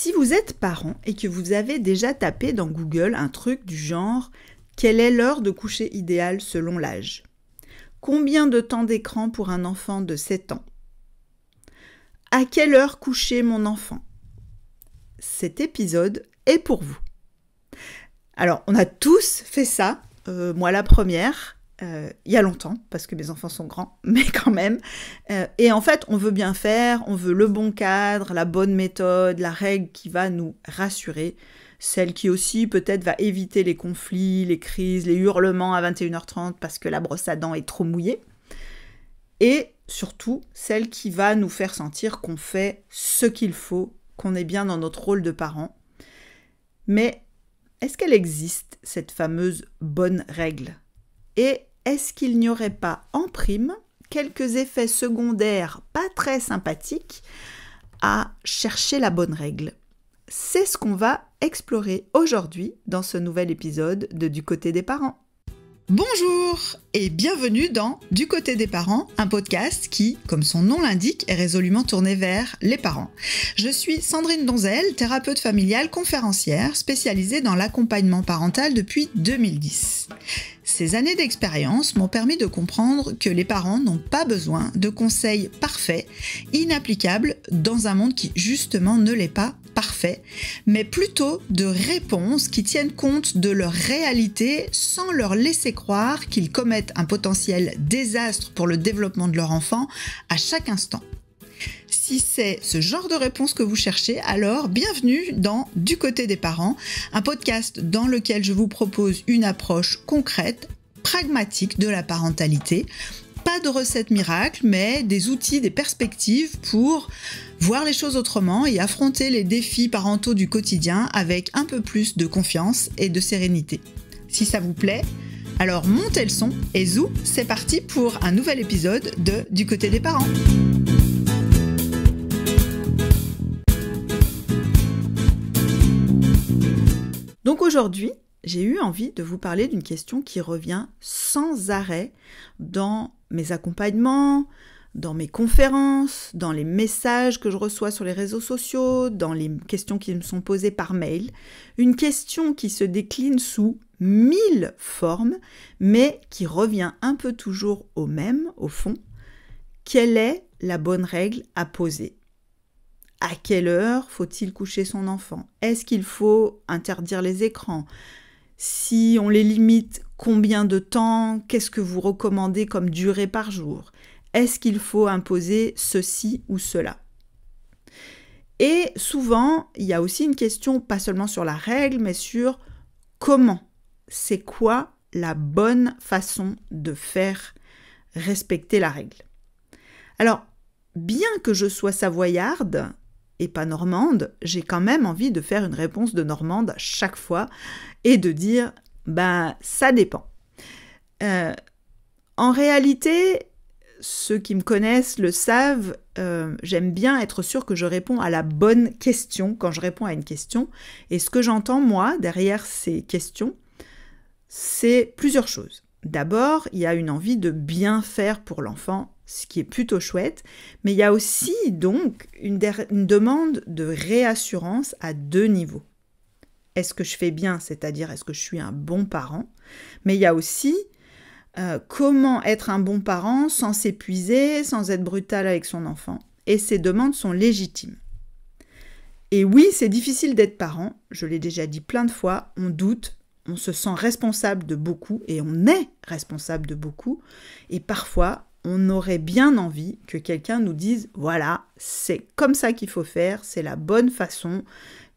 Si vous êtes parent et que vous avez déjà tapé dans Google un truc du genre « Quelle est l'heure de coucher idéale selon l'âge ?» Combien de temps d'écran pour un enfant de 7 ans ? À quelle heure coucher mon enfant ? Cet épisode est pour vous. Alors, on a tous fait ça, moi la première, il y a longtemps, parce que mes enfants sont grands, mais quand même. Et en fait, on veut bien faire, on veut le bon cadre, la bonne méthode, la règle qui va nous rassurer, celle qui aussi peut-être va éviter les conflits, les crises, les hurlements à 21h30 parce que la brosse à dents est trop mouillée. Et surtout, celle qui va nous faire sentir qu'on fait ce qu'il faut, qu'on est bien dans notre rôle de parent. Mais est-ce qu'elle existe, cette fameuse bonne règle ? Et est-ce qu'il n'y aurait pas en prime quelques effets secondaires pas très sympathiques à chercher la bonne règle ? C'est ce qu'on va explorer aujourd'hui dans ce nouvel épisode de Du côté des parents. Bonjour et bienvenue dans Du côté des parents, un podcast qui, comme son nom l'indique, est résolument tourné vers les parents. Je suis Sandrine Donzel, thérapeute familiale conférencière spécialisée dans l'accompagnement parental depuis 2010. Ces années d'expérience m'ont permis de comprendre que les parents n'ont pas besoin de conseils parfaits, inapplicables dans un monde qui justement ne l'est pas parfait, mais plutôt de réponses qui tiennent compte de leur réalité sans leur laisser croire qu'ils commettent un potentiel désastre pour le développement de leur enfant à chaque instant. Si c'est ce genre de réponse que vous cherchez, alors bienvenue dans Du côté des parents, un podcast dans lequel je vous propose une approche concrète, pragmatique de la parentalité. Pas de recettes miracles, mais des outils, des perspectives pour voir les choses autrement et affronter les défis parentaux du quotidien avec un peu plus de confiance et de sérénité. Si ça vous plaît, alors montez le son et zou, c'est parti pour un nouvel épisode de Du côté des parents. Donc aujourd'hui, j'ai eu envie de vous parler d'une question qui revient sans arrêt dans mes accompagnements, dans mes conférences, dans les messages que je reçois sur les réseaux sociaux, dans les questions qui me sont posées par mail. Une question qui se décline sous 1000 formes, mais qui revient un peu toujours au même, au fond. Quelle est la bonne règle à poser ? À quelle heure faut-il coucher son enfant ? Est-ce qu'il faut interdire les écrans ? Si on les limite, combien de temps ? Qu'est-ce que vous recommandez comme durée par jour ? Est-ce qu'il faut imposer ceci ou cela ? Et souvent, il y a aussi une question, pas seulement sur la règle, mais sur comment ? C'est quoi la bonne façon de faire respecter la règle ? Alors, bien que je sois savoyarde et pas normande, j'ai quand même envie de faire une réponse de normande à chaque fois et de dire « ça dépend ». En réalité, ceux qui me connaissent le savent, j'aime bien être sûre que je réponds à la bonne question quand je réponds à une question. Et ce que j'entends, moi, derrière ces questions, c'est plusieurs choses. D'abord, il y a une envie de bien faire pour l'enfant, ce qui est plutôt chouette, mais il y a aussi donc une demande de réassurance à deux niveaux. Est-ce que je fais bien, c'est-à-dire est-ce que je suis un bon parent ? Mais il y a aussi comment être un bon parent sans s'épuiser, sans être brutal avec son enfant. Et ces demandes sont légitimes. Et oui, c'est difficile d'être parent, je l'ai déjà dit plein de fois, on doute, on se sent responsable de beaucoup, et on est responsable de beaucoup, et parfois, on aurait bien envie que quelqu'un nous dise « Voilà, c'est comme ça qu'il faut faire, c'est la bonne façon,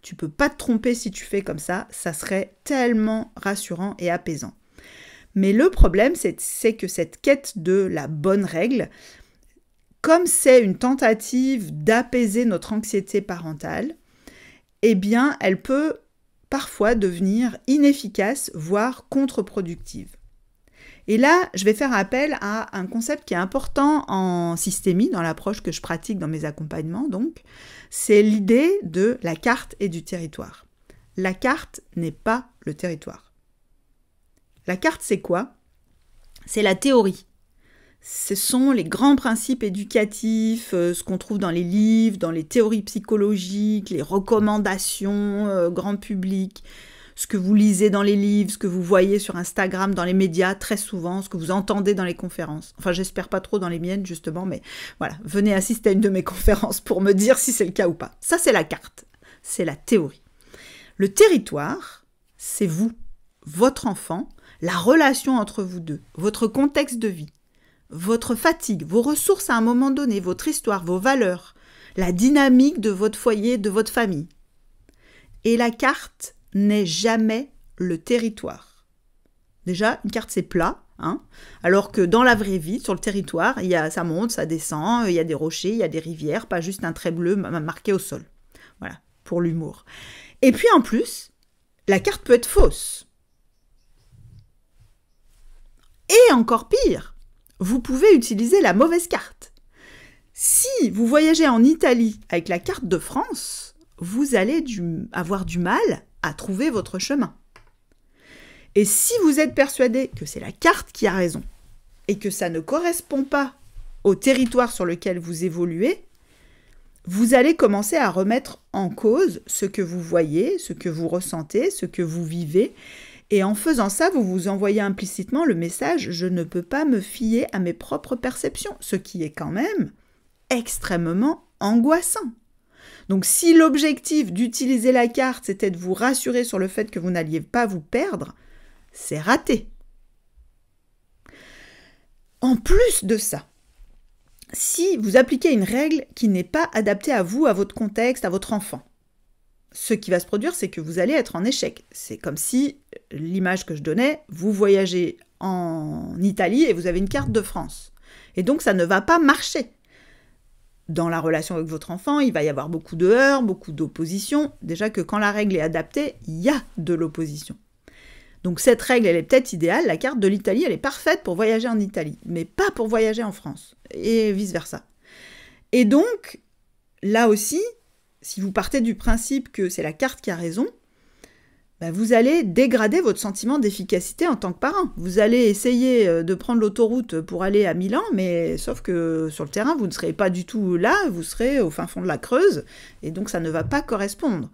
tu peux pas te tromper si tu fais comme ça », ça serait tellement rassurant et apaisant. Mais le problème, c'est que cette quête de la bonne règle, comme c'est une tentative d'apaiser notre anxiété parentale, eh bien, elle peut parfois devenir inefficace, voire contre-productive. Et là, je vais faire appel à un concept qui est important en systémie, dans l'approche que je pratique dans mes accompagnements, donc, c'est l'idée de la carte et du territoire. La carte n'est pas le territoire. La carte, c'est quoi ? C'est la théorie. Ce sont les grands principes éducatifs, ce qu'on trouve dans les livres, dans les théories psychologiques, les recommandations grand public, ce que vous lisez dans les livres, ce que vous voyez sur Instagram, dans les médias très souvent, ce que vous entendez dans les conférences. Enfin, j'espère pas trop dans les miennes justement, mais voilà, venez assister à une de mes conférences pour me dire si c'est le cas ou pas. Ça, c'est la carte, c'est la théorie. Le territoire, c'est vous, votre enfant, la relation entre vous deux, votre contexte de vie, votre fatigue, vos ressources à un moment donné, votre histoire, vos valeurs, la dynamique de votre foyer, de votre famille. Et la carte n'est jamais le territoire. Déjà, une carte, c'est plat, hein, alors que dans la vraie vie, sur le territoire, ça monte, ça descend, il y a des rochers, il y a des rivières, pas juste un trait bleu marqué au sol. Voilà, pour l'humour. Et puis en plus, la carte peut être fausse. Et encore pire, vous pouvez utiliser la mauvaise carte. Si vous voyagez en Italie avec la carte de France, vous allez avoir du mal à trouver votre chemin. Et si vous êtes persuadé que c'est la carte qui a raison et que ça ne correspond pas au territoire sur lequel vous évoluez, vous allez commencer à remettre en cause ce que vous voyez, ce que vous ressentez, ce que vous vivez. Et en faisant ça, vous vous envoyez implicitement le message « Je ne peux pas me fier à mes propres perceptions », ce qui est quand même extrêmement angoissant. Donc si l'objectif d'utiliser la carte, c'était de vous rassurer sur le fait que vous n'alliez pas vous perdre, c'est raté. En plus de ça, si vous appliquez une règle qui n'est pas adaptée à vous, à votre contexte, à votre enfant, ce qui va se produire, c'est que vous allez être en échec. C'est comme si, l'image que je donnais, vous voyagez en Italie et vous avez une carte de France. Et donc, ça ne va pas marcher. Dans la relation avec votre enfant, il va y avoir beaucoup de heurts, beaucoup d'opposition. Déjà que quand la règle est adaptée, il y a de l'opposition. Donc cette règle, elle est peut-être idéale. La carte de l'Italie, elle est parfaite pour voyager en Italie, mais pas pour voyager en France, et vice-versa. Et donc, là aussi, si vous partez du principe que c'est la carte qui a raison, vous allez dégrader votre sentiment d'efficacité en tant que parent. Vous allez essayer de prendre l'autoroute pour aller à Milan, mais sauf que sur le terrain, vous ne serez pas du tout là, vous serez au fin fond de la Creuse, et donc ça ne va pas correspondre.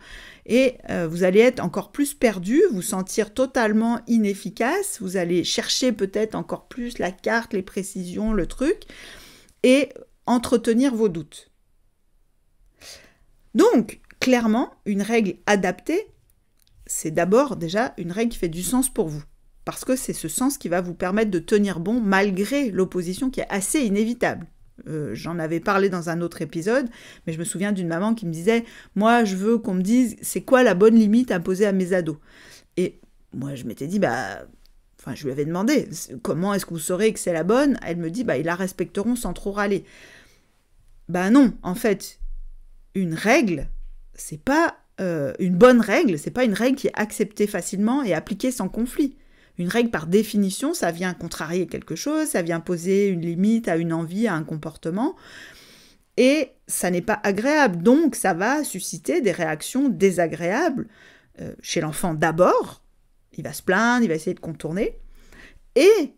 Et vous allez être encore plus perdu, vous sentir totalement inefficace, vous allez chercher peut-être encore plus la carte, les précisions, le truc, et entretenir vos doutes. Donc, clairement, une règle adaptée, c'est d'abord déjà une règle qui fait du sens pour vous. Parce que c'est ce sens qui va vous permettre de tenir bon malgré l'opposition qui est assez inévitable. J'en avais parlé dans un autre épisode, mais je me souviens d'une maman qui me disait « Moi, je veux qu'on me dise c'est quoi la bonne limite à poser à mes ados ?» Et moi, je m'étais dit je lui avais demandé « Comment est-ce que vous saurez que c'est la bonne ?» Elle me dit « Ils la respecteront sans trop râler. » Non, en fait, une règle, c'est pas... une bonne règle, c'est pas une règle qui est acceptée facilement et appliquée sans conflit. Une règle, par définition, ça vient contrarier quelque chose, ça vient poser une limite à une envie, à un comportement, et ça n'est pas agréable. Donc, ça va susciter des réactions désagréables chez l'enfant d'abord. Il va se plaindre, il va essayer de contourner, et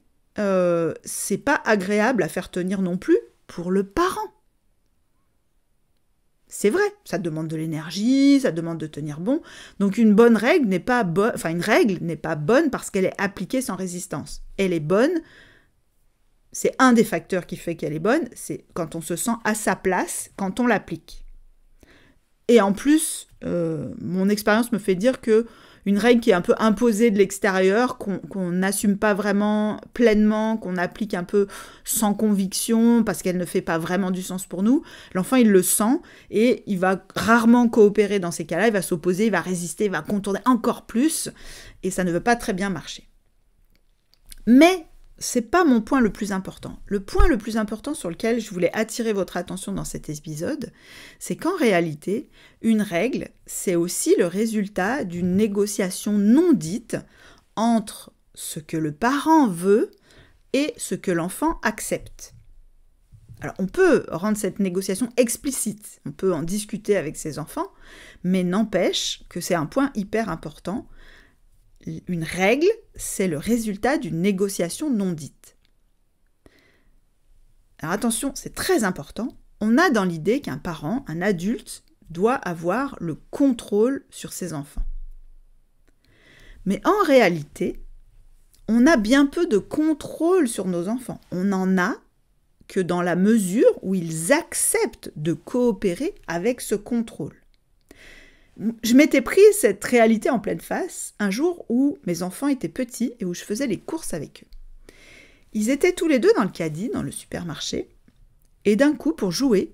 c'est pas agréable à faire tenir non plus pour le parent. C'est vrai, ça demande de l'énergie, ça demande de tenir bon. Donc une règle n'est pas bonne parce qu'elle est appliquée sans résistance. Elle est bonne, c'est un des facteurs qui fait qu'elle est bonne, c'est quand on se sent à sa place, quand on l'applique. Et en plus, mon expérience me fait dire que une règle qui est un peu imposée de l'extérieur, qu'on n'assume pas vraiment pleinement, qu'on applique un peu sans conviction, parce qu'elle ne fait pas vraiment du sens pour nous, l'enfant, il le sent, et il va rarement coopérer dans ces cas-là, il va s'opposer, il va résister, il va contourner encore plus, et ça ne veut pas très bien marcher. Mais c'est pas mon point le plus important. Le point le plus important sur lequel je voulais attirer votre attention dans cet épisode, c'est qu'en réalité, une règle, c'est aussi le résultat d'une négociation non dite entre ce que le parent veut et ce que l'enfant accepte. Alors, on peut rendre cette négociation explicite, on peut en discuter avec ses enfants, mais n'empêche que c'est un point hyper important. Une règle, c'est le résultat d'une négociation non dite. Alors attention, c'est très important. On a dans l'idée qu'un parent, un adulte, doit avoir le contrôle sur ses enfants. Mais en réalité, on a bien peu de contrôle sur nos enfants. On n'en a que dans la mesure où ils acceptent de coopérer avec ce contrôle. Je m'étais pris cette réalité en pleine face un jour où mes enfants étaient petits et où je faisais les courses avec eux. Ils étaient tous les deux dans le caddie, dans le supermarché, et d'un coup, pour jouer,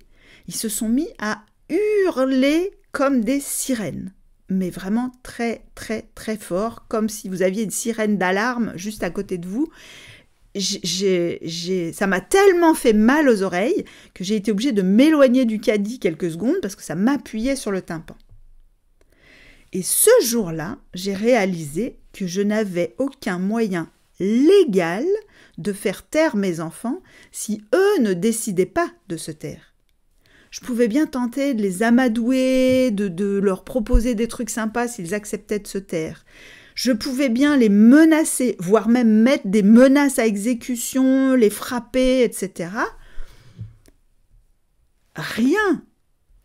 ils se sont mis à hurler comme des sirènes, mais vraiment très très très fort, comme si vous aviez une sirène d'alarme juste à côté de vous. Ça m'a tellement fait mal aux oreilles que j'ai été obligée de m'éloigner du caddie quelques secondes parce que ça m'appuyait sur le tympan. Et ce jour-là, j'ai réalisé que je n'avais aucun moyen légal de faire taire mes enfants si eux ne décidaient pas de se taire. Je pouvais bien tenter de les amadouer, de leur proposer des trucs sympas s'ils acceptaient de se taire. Je pouvais bien les menacer, voire même mettre des menaces à exécution, les frapper, etc. Rien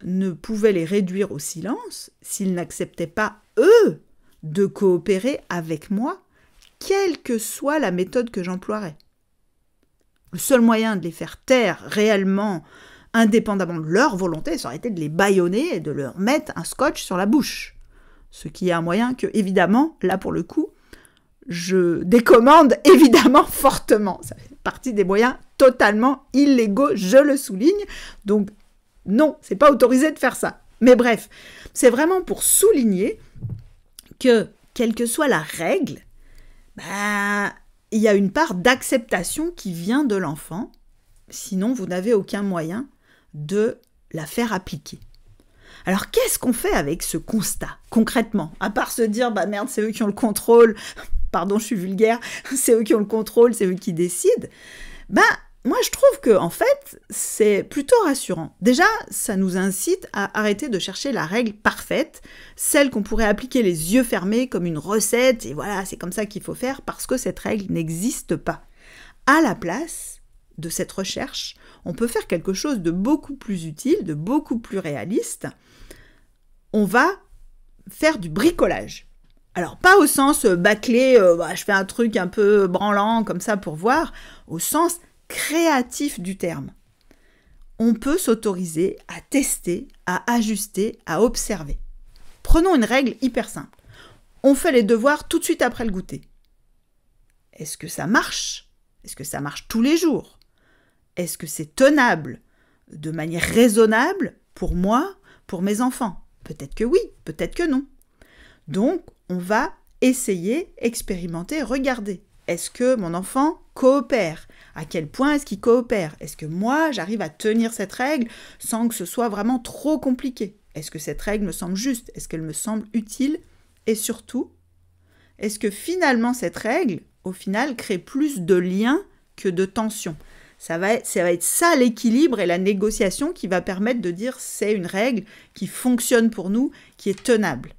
ne pouvait les réduire au silence s'ils n'acceptaient pas, eux, de coopérer avec moi, quelle que soit la méthode que j'emploierais. Le seul moyen de les faire taire réellement, indépendamment de leur volonté, ça aurait été de les bâillonner et de leur mettre un scotch sur la bouche. Ce qui est un moyen que, évidemment, là pour le coup, je décommande évidemment fortement. Ça fait partie des moyens totalement illégaux, je le souligne. Donc, non, c'est pas autorisé de faire ça. Mais bref, c'est vraiment pour souligner que, quelle que soit la règle, il y a une part d'acceptation qui vient de l'enfant. Sinon, vous n'avez aucun moyen de la faire appliquer. Alors, qu'est-ce qu'on fait avec ce constat, concrètement? À part se dire, merde, c'est eux qui ont le contrôle, pardon, je suis vulgaire, c'est eux qui ont le contrôle, c'est eux qui décident. Moi, je trouve que, en fait, c'est plutôt rassurant. Déjà, ça nous incite à arrêter de chercher la règle parfaite, celle qu'on pourrait appliquer les yeux fermés comme une recette, et voilà, c'est comme ça qu'il faut faire, parce que cette règle n'existe pas. À la place de cette recherche, on peut faire quelque chose de beaucoup plus utile, de beaucoup plus réaliste. On va faire du bricolage. Alors, pas au sens bâclé, je fais un truc un peu branlant comme ça pour voir, au sens créatif du terme. On peut s'autoriser à tester, à ajuster, à observer. Prenons une règle hyper simple. On fait les devoirs tout de suite après le goûter. Est-ce que ça marche? Est-ce que ça marche tous les jours? Est-ce que c'est tenable de manière raisonnable pour moi, pour mes enfants? Peut-être que oui, peut-être que non. Donc, on va essayer, expérimenter, regarder. Est-ce que mon enfant coopère? À quel point est-ce qu'il coopère? Est-ce que moi, j'arrive à tenir cette règle sans que ce soit vraiment trop compliqué? Est-ce que cette règle me semble juste? Est-ce qu'elle me semble utile? Et surtout, est-ce que finalement cette règle, au final, crée plus de liens que de tensions? Ça va être ça l'équilibre et la négociation qui va permettre de dire c'est une règle qui fonctionne pour nous, qui est tenable.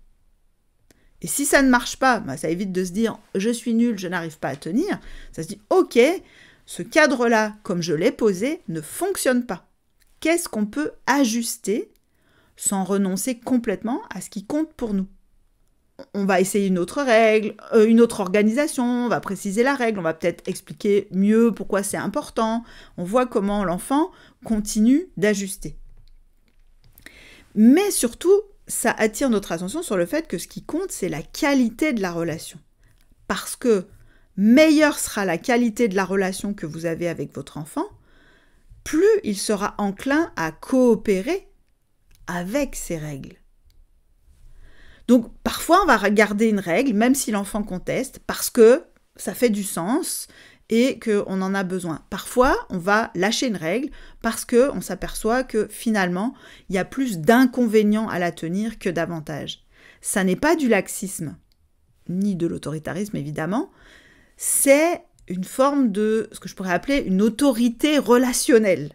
Et si ça ne marche pas, ça évite de se dire « je suis nul, je n'arrive pas à tenir ». Ça se dit « ok, ce cadre-là, comme je l'ai posé, ne fonctionne pas. Qu'est-ce qu'on peut ajuster sans renoncer complètement à ce qui compte pour nous ?» On va essayer une autre règle, une autre organisation, on va préciser la règle, on va peut-être expliquer mieux pourquoi c'est important. On voit comment l'enfant continue d'ajuster. Mais surtout, ça attire notre attention sur le fait que ce qui compte, c'est la qualité de la relation. Parce que meilleure sera la qualité de la relation que vous avez avec votre enfant, plus il sera enclin à coopérer avec ces règles. Donc, parfois, on va regarder une règle, même si l'enfant conteste, parce que ça fait du sens et qu'on en a besoin. Parfois, on va lâcher une règle parce qu'on s'aperçoit que finalement, il y a plus d'inconvénients à la tenir que d'avantages. Ça n'est pas du laxisme, ni de l'autoritarisme évidemment, c'est une forme de ce que je pourrais appeler une autorité relationnelle.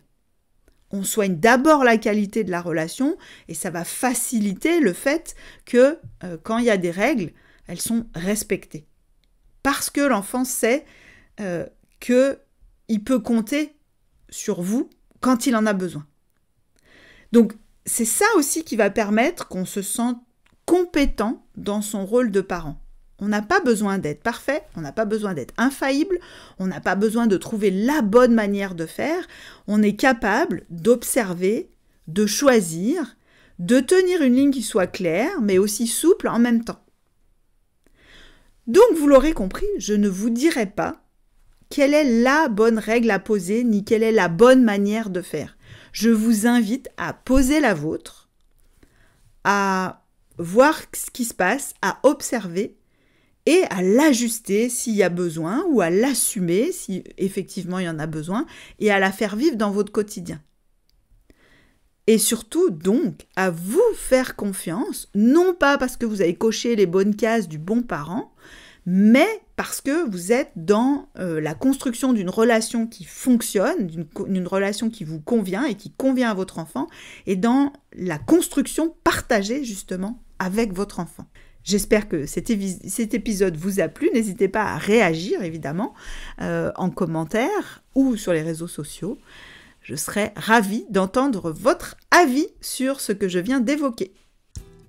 On soigne d'abord la qualité de la relation et ça va faciliter le fait que quand il y a des règles, elles sont respectées. Parce que l'enfant sait qu'il peut compter sur vous quand il en a besoin. Donc, c'est ça aussi qui va permettre qu'on se sente compétent dans son rôle de parent. On n'a pas besoin d'être parfait, on n'a pas besoin d'être infaillible, on n'a pas besoin de trouver la bonne manière de faire. On est capable d'observer, de choisir, de tenir une ligne qui soit claire, mais aussi souple en même temps. Donc, vous l'aurez compris, je ne vous dirai pas quelle est la bonne règle à poser, ni quelle est la bonne manière de faire. Je vous invite à poser la vôtre, à voir ce qui se passe, à observer et à l'ajuster s'il y a besoin ou à l'assumer si effectivement il y en a besoin et à la faire vivre dans votre quotidien. Et surtout, donc, à vous faire confiance, non pas parce que vous avez coché les bonnes cases du bon parent, mais parce que vous êtes dans la construction d'une relation qui fonctionne, d'une relation qui vous convient et qui convient à votre enfant, et dans la construction partagée justement avec votre enfant. J'espère que cet épisode vous a plu. N'hésitez pas à réagir évidemment en commentaire ou sur les réseaux sociaux. Je serai ravie d'entendre votre avis sur ce que je viens d'évoquer.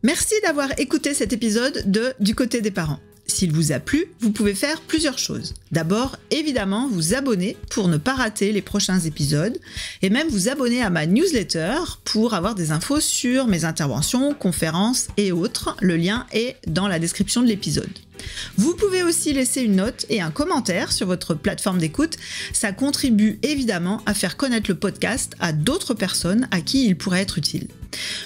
Merci d'avoir écouté cet épisode de Du côté des parents. S'il vous a plu, vous pouvez faire plusieurs choses. D'abord, évidemment, vous abonner pour ne pas rater les prochains épisodes et même vous abonner à ma newsletter pour avoir des infos sur mes interventions, conférences et autres. Le lien est dans la description de l'épisode. Vous pouvez aussi laisser une note et un commentaire sur votre plateforme d'écoute. Ça contribue évidemment à faire connaître le podcast à d'autres personnes à qui il pourrait être utile.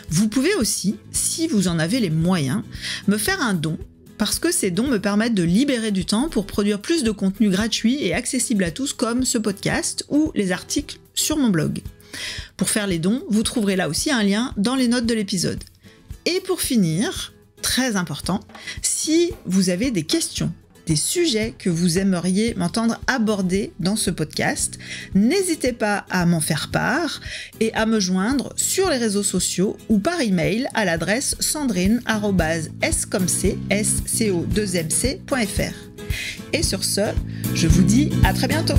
Vous pouvez aussi, si vous en avez les moyens, me faire un don parce que ces dons me permettent de libérer du temps pour produire plus de contenu gratuit et accessible à tous comme ce podcast ou les articles sur mon blog. Pour faire les dons, vous trouverez là aussi un lien dans les notes de l'épisode. Et pour finir, très important, si vous avez des questions, des sujets que vous aimeriez m'entendre aborder dans ce podcast, n'hésitez pas à m'en faire part et à me joindre sur les réseaux sociaux ou par email à l'adresse sandrine@scomc.fr. Et sur ce, je vous dis à très bientôt.